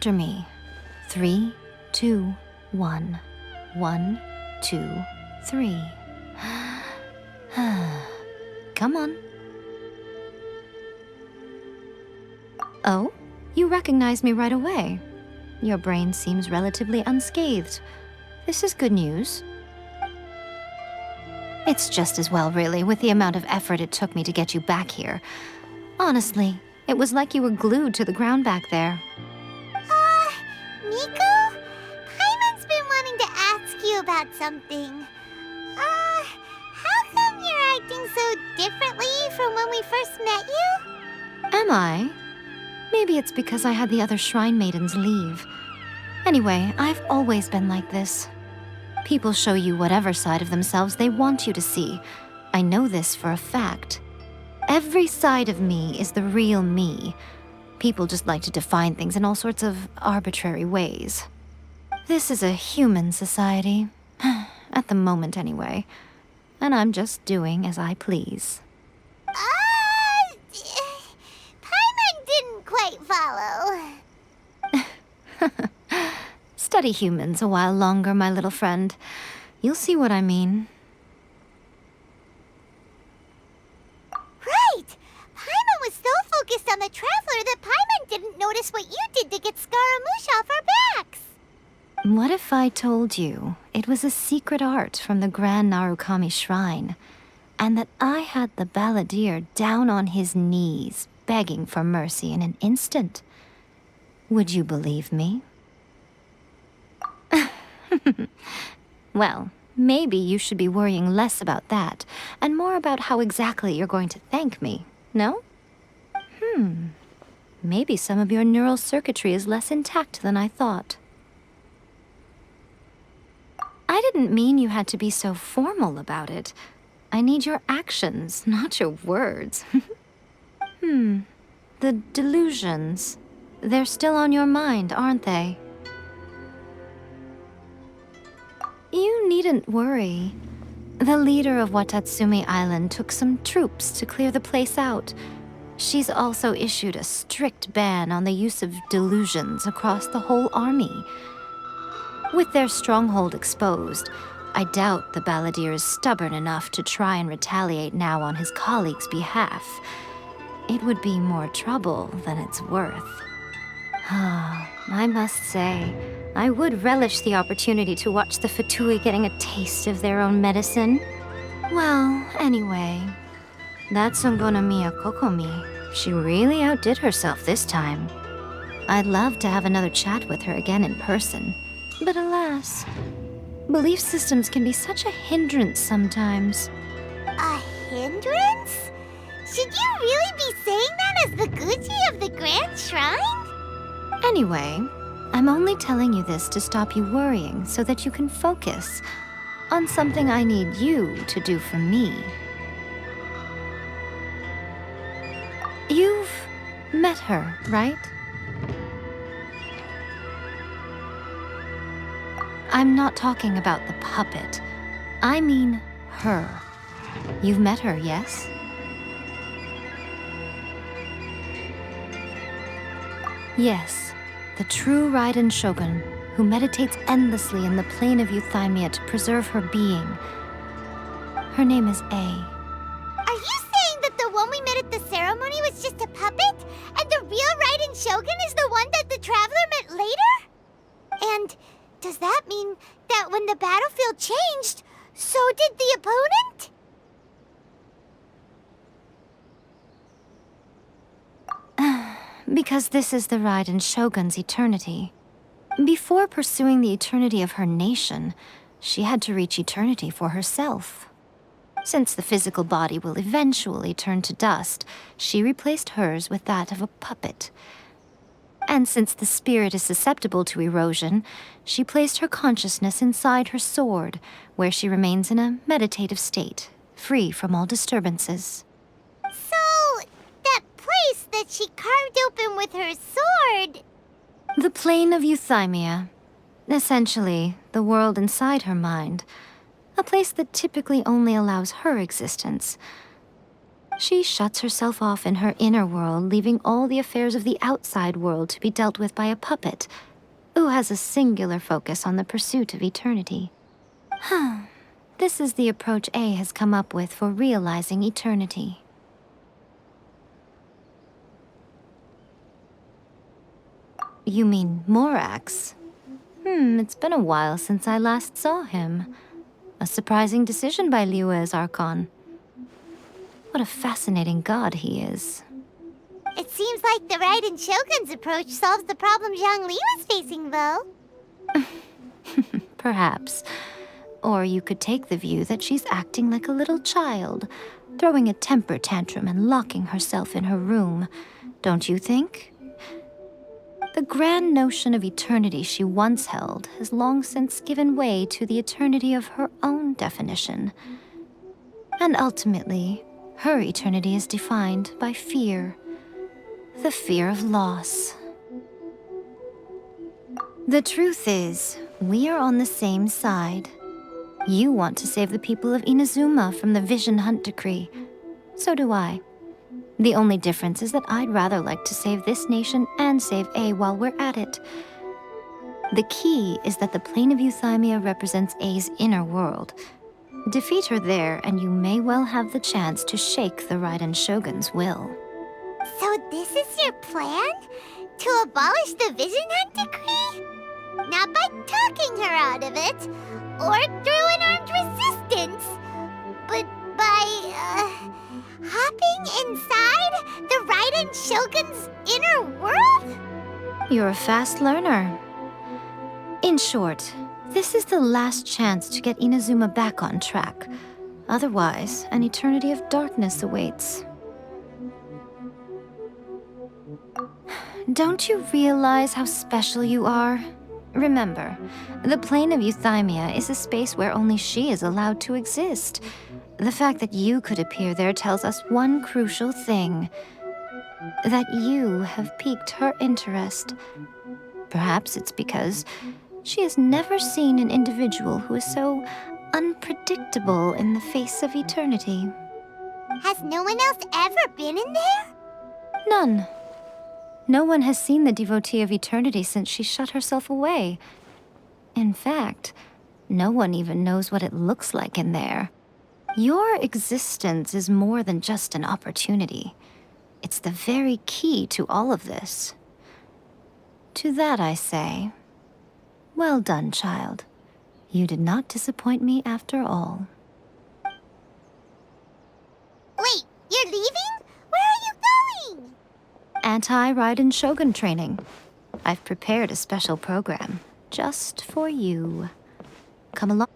After me. 3, 2, 1. 1, 2, 3. Come on. Oh, you recognize me right away. Your brain seems relatively unscathed. This is good news. It's just as well, really, with the amount of effort it took me to get you back here. Honestly, it was like you were glued to the ground back there. Miko? Paimon's been wanting to ask you about something. How come you're acting so differently from when we first met you? Am I? Maybe it's because I had the other shrine maidens leave. Anyway, I've always been like this. People show you whatever side of themselves they want you to see. I know this for a fact. Every side of me is the real me. People just like to define things in all sorts of arbitrary ways. This is a human society. At the moment, anyway. And I'm just doing as I please. Paimon didn't quite follow. Study humans a while longer, my little friend. You'll see what I mean. Right! Paimon was so focused on the Traveler that Paimon didn't notice what you did to get Scaramouche off our backs. What if I told you it was a secret art from the Grand Narukami Shrine, and that I had the balladeer down on his knees, begging for mercy in an instant? Would you believe me? Well, maybe you should be worrying less about that, and more about how exactly you're going to thank me, no? Maybe some of your neural circuitry is less intact than I thought. I didn't mean you had to be so formal about it. I need your actions, not your words. The delusions. They're still on your mind, aren't they? You needn't worry. The leader of Watatsumi Island took some troops to clear the place out. She's also issued a strict ban on the use of delusions across the whole army. With their stronghold exposed, I doubt the balladeer is stubborn enough to try and retaliate now on his colleagues' behalf. It would be more trouble than it's worth. I must say, I would relish the opportunity to watch the Fatui getting a taste of their own medicine. Well, anyway, that Songonamiya Kokomi, she really outdid herself this time. I'd love to have another chat with her again in person, but alas, belief systems can be such a hindrance sometimes. A hindrance? Should you really be saying that as the Gucci of the Grand Shrine? Anyway, I'm only telling you this to stop you worrying so that you can focus on something I need you to do for me. You've met her, right? I'm not talking about the puppet. I mean her. You've met her, yes? Yes, the true Raiden Shogun, who meditates endlessly in the plane of Euthymia to preserve her being. Her name is A. Are you saying that the one we met at the ceremony was just a puppet? And the real Raiden Shogun is the one that the Traveler met later? And does that mean that when the battlefield changed, so did the opponent? Because this is the Raiden Shogun's eternity. Before pursuing the eternity of her nation, she had to reach eternity for herself. Since the physical body will eventually turn to dust, she replaced hers with that of a puppet. And since the spirit is susceptible to erosion, she placed her consciousness inside her sword, where she remains in a meditative state, free from all disturbances. So, that place that she carved open with her sword... The plane of Euthymia. Essentially, the world inside her mind. A place that typically only allows her existence. She shuts herself off in her inner world, leaving all the affairs of the outside world to be dealt with by a puppet, who has a singular focus on the pursuit of eternity. This is the approach A has come up with for realizing eternity. You mean Morax? It's been a while since I last saw him. A surprising decision by Liyue's Archon. What a fascinating god he is. It seems like the Raiden Shogun's approach solves the problem Zhongli was facing, though. Perhaps. Or you could take the view that she's acting like a little child, throwing a temper tantrum and locking herself in her room. Don't you think? The grand notion of eternity she once held has long since given way to the eternity of her own definition. And ultimately, her eternity is defined by fear. The fear of loss. The truth is, we are on the same side. You want to save the people of Inazuma from the Vision Hunt decree. So do I. The only difference is that I'd rather like to save this nation and save A while we're at it. The key is that the plane of Euthymia represents A's inner world. Defeat her there, and you may well have the chance to shake the Raiden Shogun's will. So this is your plan? To abolish the Vision Hunt decree? Not by talking her out of it, or through an armed resistance, but by, hopping inside the Raiden Shogun's inner world? You're a fast learner. In short, this is the last chance to get Inazuma back on track. Otherwise, an eternity of darkness awaits. Don't you realize how special you are? Remember, the plane of Euthymia is a space where only she is allowed to exist. The fact that you could appear there tells us one crucial thing. That you have piqued her interest. Perhaps it's because she has never seen an individual who is so unpredictable in the face of eternity. Has no one else ever been in there? None. No one has seen the devotee of eternity since she shut herself away. In fact, no one even knows what it looks like in there. Your existence is more than just an opportunity. It's the very key to all of this. To that I say, well done, child. You did not disappoint me after all. Wait, you're leaving? Where are you going? Anti-Raiden Shogun training. I've prepared a special program just for you. Come along.